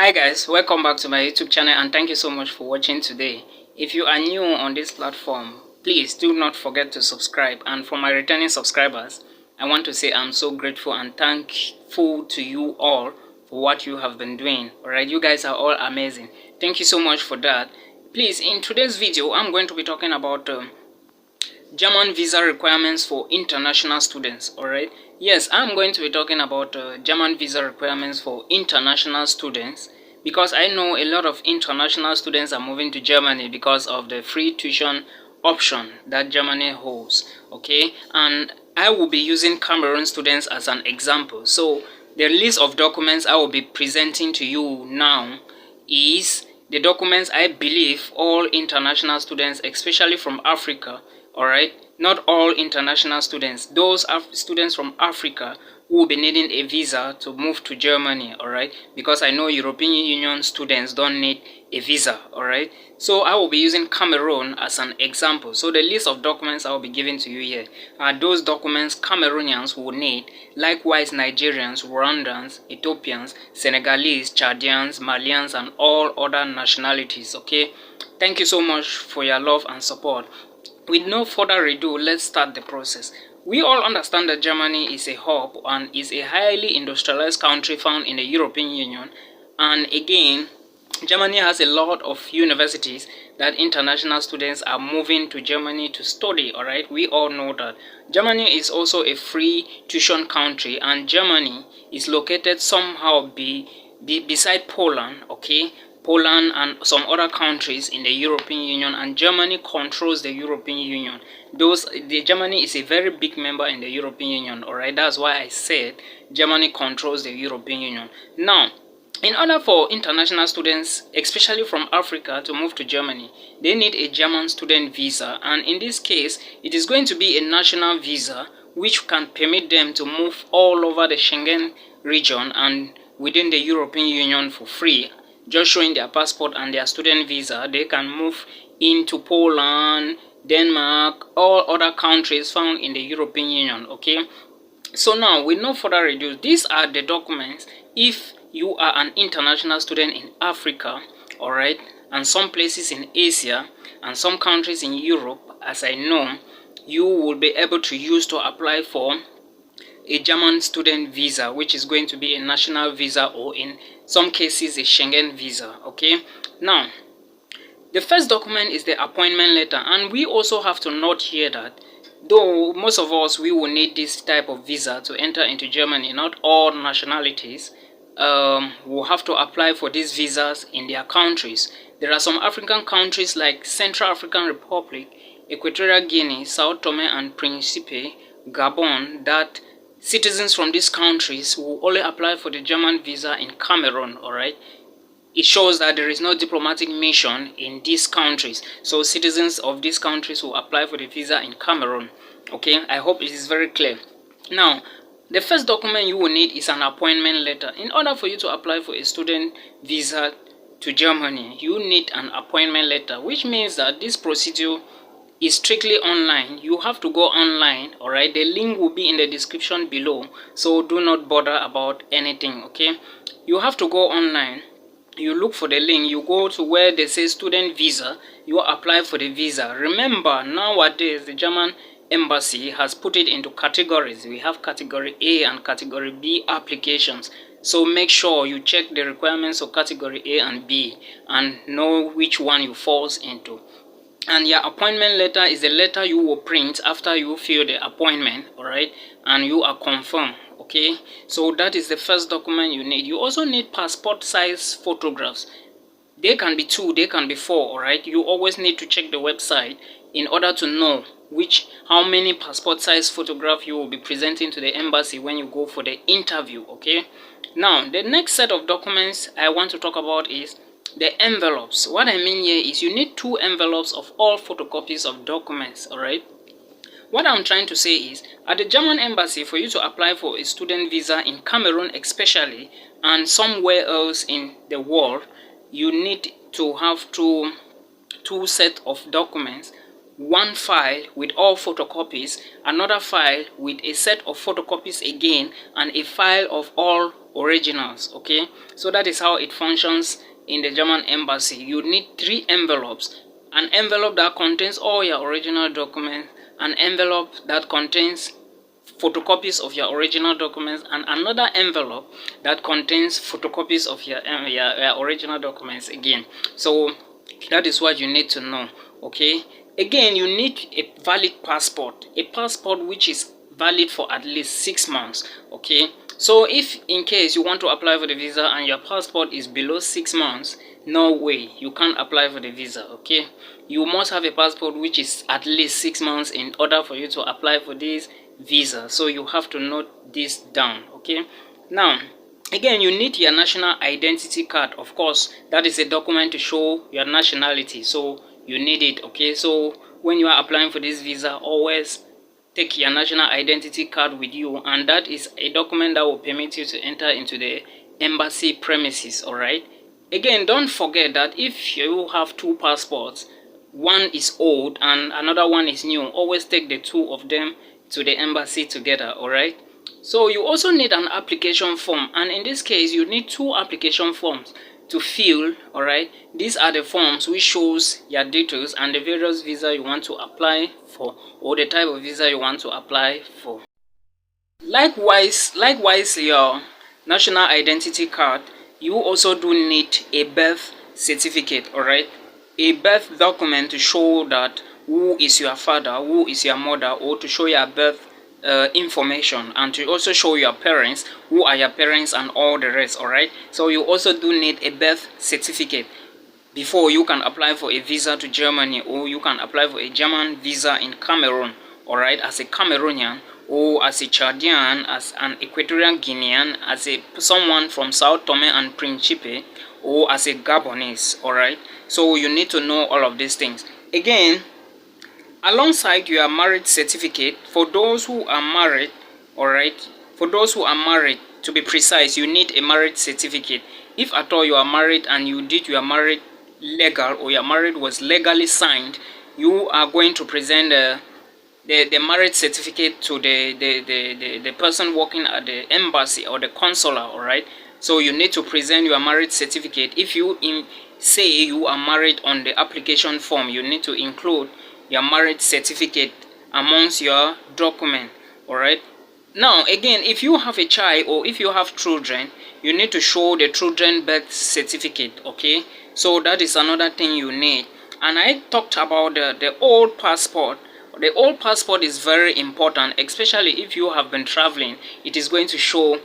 Hi guys, welcome back to my YouTube channel and thank you so much for watching today. If you are new on this platform, please do not forget to subscribe, and for my returning subscribers, I want to say I'm so grateful and thankful to you all for what you have been doing. Alright, you guys are all amazing. Thank you so much for that. Please, in today's video, I'm going to be talking about German visa requirements for international students. Alright, yes, I'm going to be talking about German visa requirements for international students, because I know a lot of international students are moving to Germany because of the free tuition option that Germany holds. Okay, and I will be using Cameroon students as an example. So the list of documents I will be presenting to you now is the documents I believe all international students, especially from Africa, alright, not all international students, those students from Africa who will be needing a visa to move to Germany, alright, because I know European Union students don't need a visa, alright. So I will be using Cameroon as an example. So the list of documents I will be giving to you here are those documents Cameroonians will need, likewise Nigerians, Rwandans, Ethiopians, Senegalese, Chadians, Malians, and all other nationalities, okay. Thank you so much for your love and support. With no further ado, let's start the process. We all understand that Germany is a hub and is a highly industrialized country found in the European Union. And again, Germany has a lot of universities that international students are moving to Germany to study, alright? We all know that. Germany is also a free tuition country, and Germany is located somehow beside Poland, okay? Poland and some other countries in the European Union, and Germany controls the European Union. Germany is a very big member in the European Union, alright? That's why I said Germany controls the European Union. Now, in order for international students, especially from Africa, to move to Germany, they need a German student visa, and in this case, it is going to be a national visa which can permit them to move all over the Schengen region and within the European Union for free. Just showing their passport and their student visa, they can move into Poland, Denmark, all other countries found in the European Union, okay? So now, with no further ado, these are the documents if you are an international student in Africa, alright, and some places in Asia, and some countries in Europe, as I know, you will be able to use to apply for a German student visa, which is going to be a national visa, or in some cases a Schengen visa, okay? Now, the first document is the appointment letter, and we also have to note here that though most of us, we will need this type of visa to enter into Germany, not all nationalities will have to apply for these visas in their countries. There are some African countries like Central African Republic, Equatorial Guinea, Sao Tome and Principe, Gabon, that citizens from these countries will only apply for the German visa in Cameroon, alright? It shows that there is no diplomatic mission in these countries, so citizens of these countries will apply for the visa in Cameroon, okay? I hope it is very clear. Now, the first document you will need is an appointment letter. In order for you to apply for a student visa to Germany, you need an appointment letter, which means that this procedure is strictly online. You have to go online, alright? The link will be in the description below, so do not bother about anything, okay? You have to go online. You look for the link, you go to where they say student visa, you apply for the visa. Remember, nowadays the German embassy has put it into categories. We have category A and category B applications, so make sure you check the requirements of category A and B and know which one you falls into. And your appointment letter is the letter you will print after you fill the appointment, alright, and you are confirmed, okay? So that is the first document you need. You also need passport size photographs. They can be 2, they can be 4, alright? You always need to check the website in order to know how many passport size photograph you will be presenting to the embassy when you go for the interview, okay? Now, the next set of documents I want to talk about is the envelopes. What I mean here is you need 2 envelopes of all photocopies of documents, alright? What I'm trying to say is, at the German embassy, for you to apply for a student visa in Cameroon especially, and somewhere else in the world, you need to have two sets of documents. One file with all photocopies, another file with a set of photocopies again, and a file of all originals. Okay, so that is how it functions in the German embassy. You need 3 envelopes: an envelope that contains all your original documents, an envelope that contains photocopies of your original documents, and another envelope that contains photocopies of your original documents again. So that is what you need to know. Okay, again, you need a valid passport, a passport which is valid for at least 6 months. Okay, so if in case you want to apply for the visa and your passport is below 6 months, no way, you can't apply for the visa. Okay, you must have a passport which is at least 6 months in order for you to apply for this visa. So you have to note this down. Okay, now again, you need your national identity card. Of course, that is a document to show your nationality, so you need it. Okay, so when you are applying for this visa, always take your national identity card with you, and that is a document that will permit you to enter into the embassy premises. All right, again, don't forget that if you have 2 passports, one is old and another one is new, always take the 2 of them to the embassy together. All right, so you also need an application form, and in this case you need 2 application forms to fill. All right, these are the forms which shows your details and the various visa you want to apply for, or the type of visa you want to apply for. Likewise your national identity card, you also do need a birth certificate. All right, a birth document to show that who is your father, who is your mother, or to show your birth information, and to also show your parents, who are your parents, and all the rest. All right, so you also do need a birth certificate before you can apply for a visa to Germany, or you can apply for a German visa in Cameroon. All right, as a Cameroonian, or as a Chadian, as an Equatorial Guinean, as a someone from Sao Tome and Principe, or as a Gabonese. All right, so you need to know all of these things. Again, alongside your marriage certificate, for those who are married, all right, for those who are married, to be precise, you need a marriage certificate. If at all you are married and you did your marriage legal, or your marriage was legally signed, you are going to present the marriage certificate to the person working at the embassy or the consular. All right, so you need to present your marriage certificate. If you say you are married on the application form, you need to include your marriage certificate amongst your document. All right, now again, if you have a child or if you have children, you need to show the children birth certificate. Okay, so that is another thing you need. And I talked about the old passport. The old passport is very important, especially if you have been traveling. It is going to show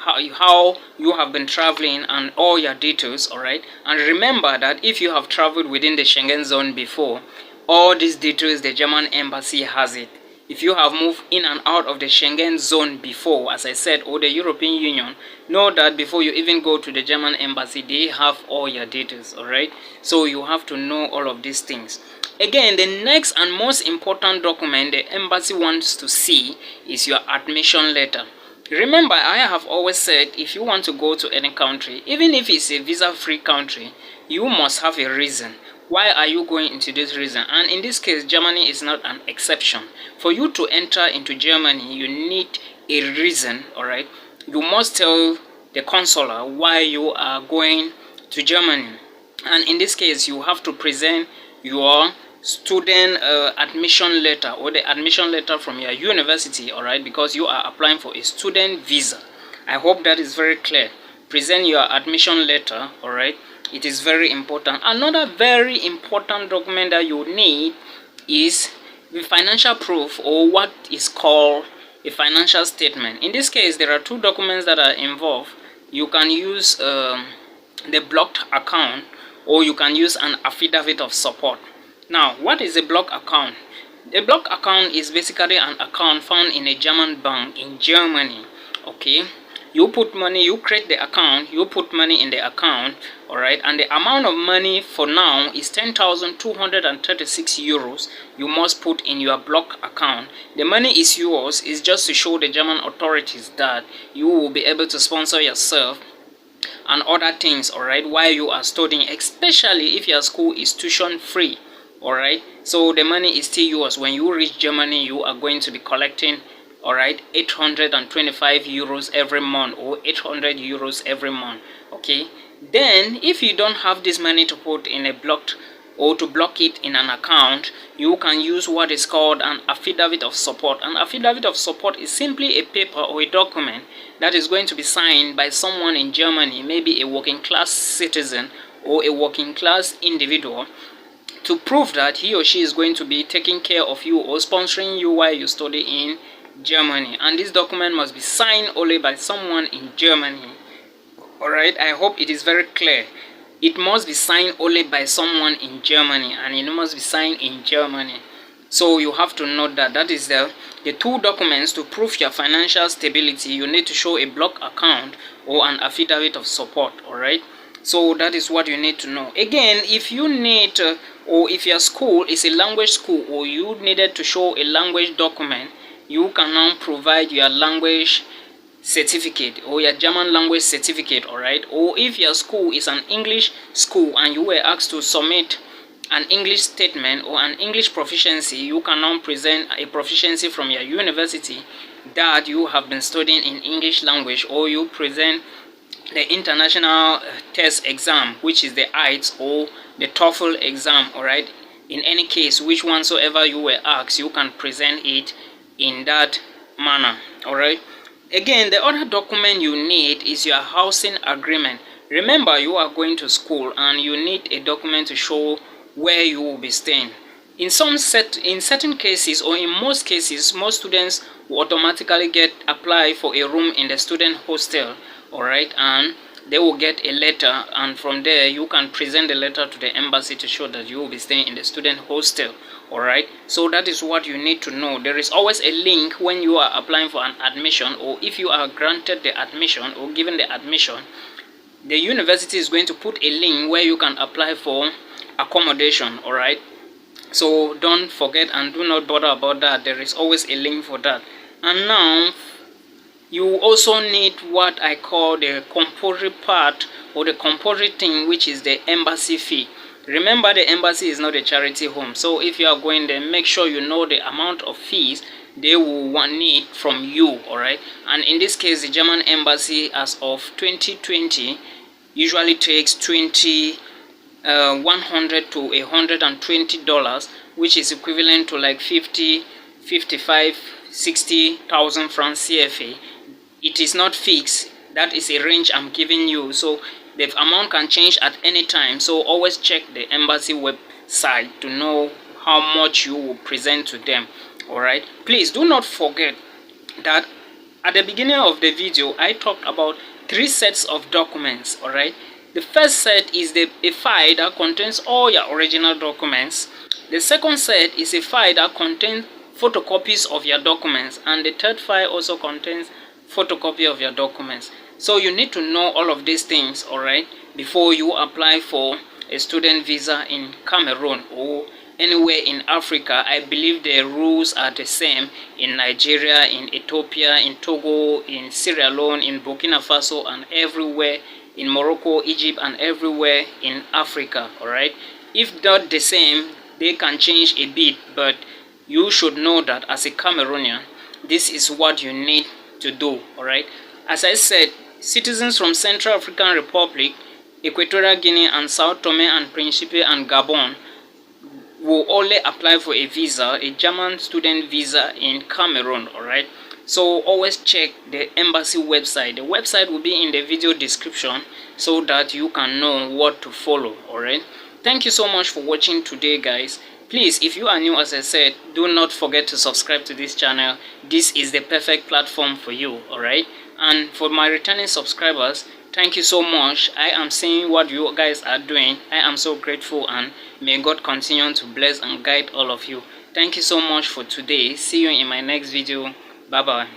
how you have been traveling and all your details. All right, and remember that if you have traveled within the Schengen zone before, all these details, the German embassy has it. If you have moved in and out of the Schengen zone before, as I said, or the European Union, know that before you even go to the German embassy, they have all your details. All right, so you have to know all of these things. Again, the next and most important document the embassy wants to see is your admission letter. Remember, I have always said, if you want to go to any country, even if it's a visa-free country, you must have a reason. Why are you going into this reason? And in this case, Germany is not an exception. For you to enter into Germany, you need a reason. All right, you must tell the consular why you are going to Germany. And in this case, you have to present your student admission letter, or the admission letter from your university. All right, because you are applying for a student visa. I hope that is very clear. Present your admission letter. All right, it is very important. Another very important document that you need is the financial proof, or what is called a financial statement. In this case, there are 2 documents that are involved. You can use the blocked account, or you can use an affidavit of support. Now, what is a block account? A block account is basically an account found in a German bank in Germany. Okay, you put money, you create the account, you put money in the account. All right, and the amount of money for now is 10,236 euros. You must put in your block account. The money is yours. It's just to show the German authorities that you will be able to sponsor yourself and other things. All right, while you are studying, especially if your school is tuition free. All right, so the money is still yours. When you reach Germany, you are going to be collecting all right, 825 euros every month, or 800 euros every month. Okay, then if you don't have this money to put in a blocked, or to block it in an account, you can use what is called an affidavit of support. An affidavit of support is simply a paper or a document that is going to be signed by someone in Germany, maybe a working class citizen or a working class individual, to prove that he or she is going to be taking care of you or sponsoring you while you study in Germany. And this document must be signed only by someone in Germany. Alright, I hope it is very clear. It must be signed only by someone in Germany, and it must be signed in Germany. So you have to note that that is the two documents to prove your financial stability. You need to show a block account or an affidavit of support. Alright, so that is what you need to know. Again, if you need or if your school is a language school, or you needed to show a language document, you can now provide your language certificate or your German language certificate. Alright, or if your school is an English school and you were asked to submit an English statement or an English proficiency, you can now present a proficiency from your university that you have been studying in English language, or you present the international test exam, which is the IELTS or the TOEFL exam. Alright, in any case, which one soever you were asked, you can present it in that manner. Alright, again, the other document you need is your housing agreement. Remember, you are going to school and you need a document to show where you will be staying. In certain cases, or in most cases, most students will automatically apply for a room in the student hostel. Alright, and they will get a letter, and from there you can present the letter to the embassy to show that you will be staying in the student hostel. Alright, so that is what you need to know. There is always a link when you are applying for an admission, or if you are granted the admission or given the admission, the university is going to put a link where you can apply for accommodation. Alright, so don't forget and do not bother about that. There is always a link for that. And now you also need what I call the compulsory part, or the compulsory thing, which is the embassy fee. Remember, the embassy is not a charity home, so if you are going there, make sure you know the amount of fees they will need from you. Alright, and in this case, the German embassy as of 2020 usually takes $100 to $120, which is equivalent to like 60,000 francs CFA. It is not fixed. That is a range I'm giving you, so the amount can change at any time. So always check the embassy website to know how much you will present to them. Alright, please do not forget that at the beginning of the video I talked about 3 sets of documents. Alright, the first set is a file that contains all your original documents. The second set is a file that contains photocopies of your documents, and the third file also contains photocopy of your documents. So you need to know all of these things, alright, before you apply for a student visa in Cameroon or anywhere in Africa. I believe the rules are the same in Nigeria, in Ethiopia, in Togo, in Sierra Leone, in Burkina Faso, and everywhere in Morocco, Egypt, and everywhere in Africa. Alright, if not the same, they can change a bit, but you should know that as a Cameroonian, this is what you need to do. Alright, as I said, citizens from Central African Republic, Equatorial Guinea, and Sao Tome and Principe and Gabon will only apply for a visa, a German student visa in Cameroon. Alright, so always check the embassy website. The website will be in the video description so that you can know what to follow. Alright, thank you so much for watching today, guys. Please, if you are new, as I said, do not forget to subscribe to this channel. This is the perfect platform for you. Alright, and for my returning subscribers, thank you so much. I am seeing what you guys are doing. I am so grateful, and may God continue to bless and guide all of you. Thank you so much for today. See you in my next video. Bye bye.